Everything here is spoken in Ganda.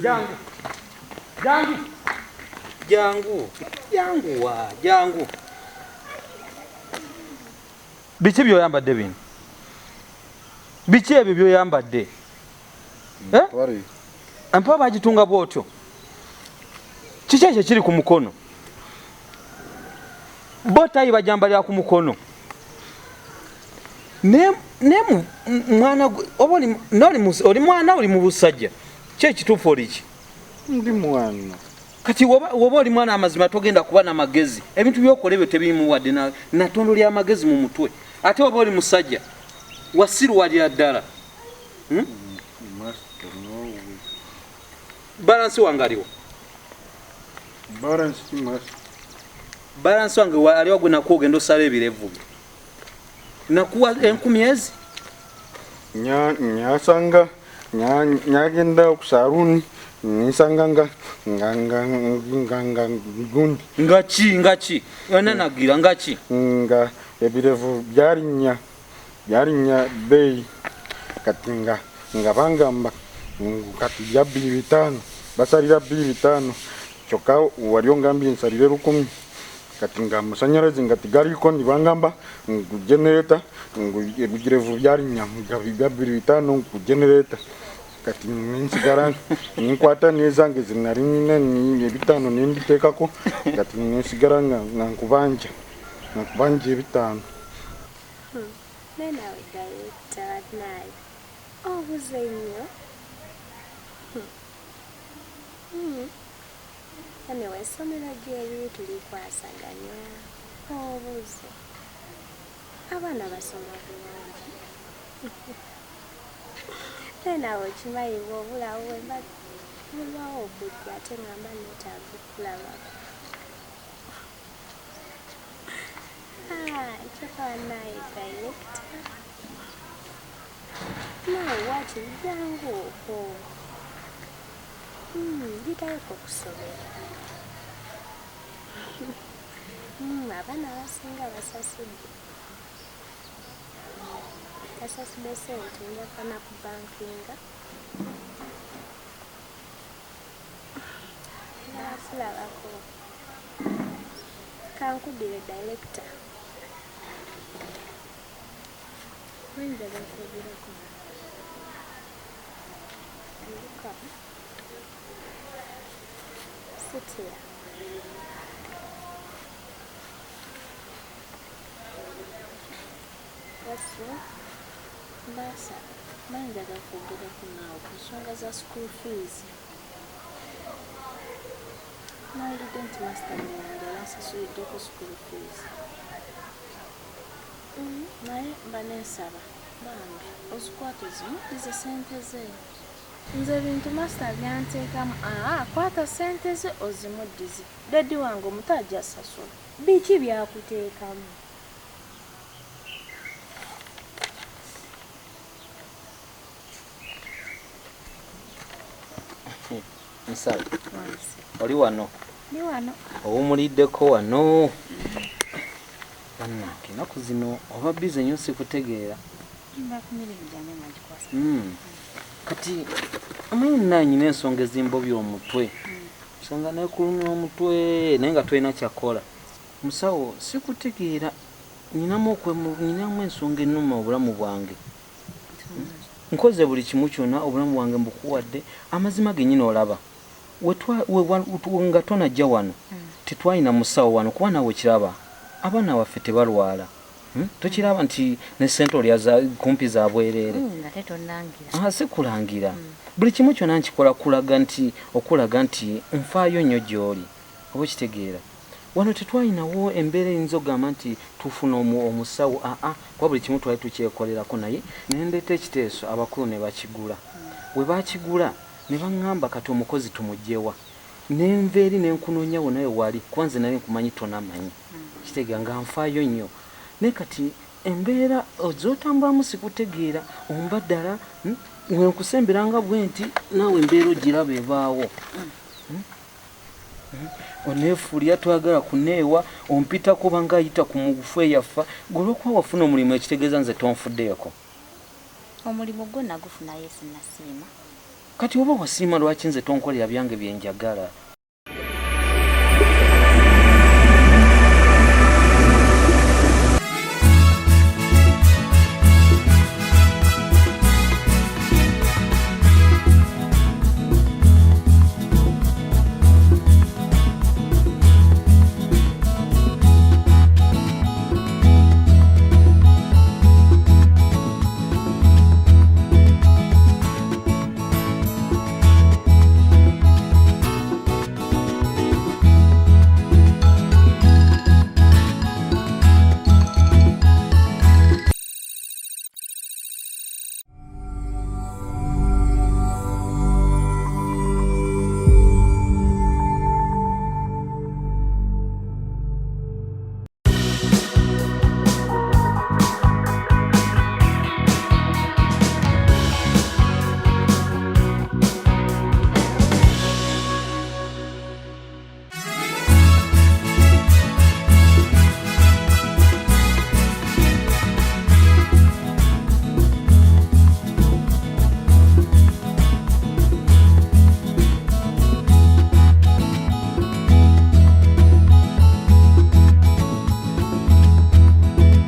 Jangu. Jangu. Jangu. Jangu wa. Jangu. Biki byoyambadde bino? Biki ebyo byoyambadde? Wari. Ampa bagitunga bwotyo. Kiki ekyo kiri ku mukono? Botayi bajambalira ku mukono. Nemu mwana oboli oli mwana oli mu busajja. Kye kituufu oli ki? Ndi mwana. Kati woba oli mwana amazima togenda kuba na magezi. Ebintu by'okola ebyo tebimuwadde na tondo lya magezi mu mutwe. Ate oba oli musajja wasiru wali ddala. Balance wangaliwo. Balance timas. Balance wange aliwo gwe nakugenda osala ebirevu. Nakuwa 10,000. Nyasanga nyagenda okusaruni nisanga gundi. Ngachi onanagira ngachi. Nga ebirevu byarinya bei katinga ngabangamba kati ya 2,500 basalira 2,500 choka waliyo ngambi nsalire 10,000 kati ngamusanyarazi ngati galiko ndibangamba ngugenerator ebirevu byarinya ngabibya 2,500 kugenerator kati ninsigara ninkwata nezange zinarimina ni 5 nembitekako kati ninsigara nkubanja ebitano. Nena director naye obuzibu. Anyway, somera gyeri tuli kwasaganya obuze abana basoma bulungi. Nena okimanyi bw'obulawo wemba bulwawo okujja ate ngamba netaaga okulaba. Kyokka naye director. Nawe waki jangu okwo. Gitayeko okusobera. Abaana abasinga basasudde. Kasasudde sente njagana ku bankinga. Nakulabako. Kankudire director. Wenjaga kwogeraku. Luka. Sit here. What's wrong? Basa, manjaga kwogeraku naawe ku nsonga za school fees. Nawulidde nti master wange yansasuliddeko school fees. Naye mba nensaba bambi ozikwata ozimuddize sente ze. Nze bintu master byanteekamu kwata sente ze ozimuddize. Daddy wange omuto ajja sasula. Biki byakuteekamu? Nsala. Oli wano. Ni wano. Owumuliddeko wano. Bannange ennaku zino oba bize nnyo sikutegeera. Kati amanyi nanyina ensonga ezimbobya omutwe. Nsonga nekulumya omutwe naye nga tulina kyakola. Musawo sikutegeera ninamu ensonga ennuma obulamu bwange. Nkoze buli kimu kyonna obulamu bwange mbukuwadde amazima gennyini olaba. Nga tonajja wano tetwalina musawo wano kuba nawe kiraba abaana waffe tebalwala. Tokiraba nti ne sente olya kumpi za bwereere. Si kulangira. Buli kimu kyonna nkikola okulaga nti nfaayo nnyo gy'oli. Oba kitegeera. Wano tetwalinawo embeera eyinza ogamba nti tufuna omusawo. Kuba buli kimu twali tukyekolerako naye nendeeta ekiteeso abakulu ne bakigula. We bakigula ne baŋŋamba kati omukozi tumugyewa. Nenva eri nenkunoonya wonawe wali kuba nze nali nkumanyi tonamanyi. Kitegeera nga nfaayo nnyo. Ne kati embeera ozotambulamu sikutegeera omba ddala wenkusemberanga bwe nti naawe embeera ogiraba ebaawo. Oneefuulira twagala kuneewa ompitako banga ayita ku mugufu eyafa golwokuba wafuna omulimu ekitegeeza nze tonfuddeeko. Omulimu gwo nagufuna Yesu nasiima. kati oba wasiima lwaki nze tonkolera byange byenjagala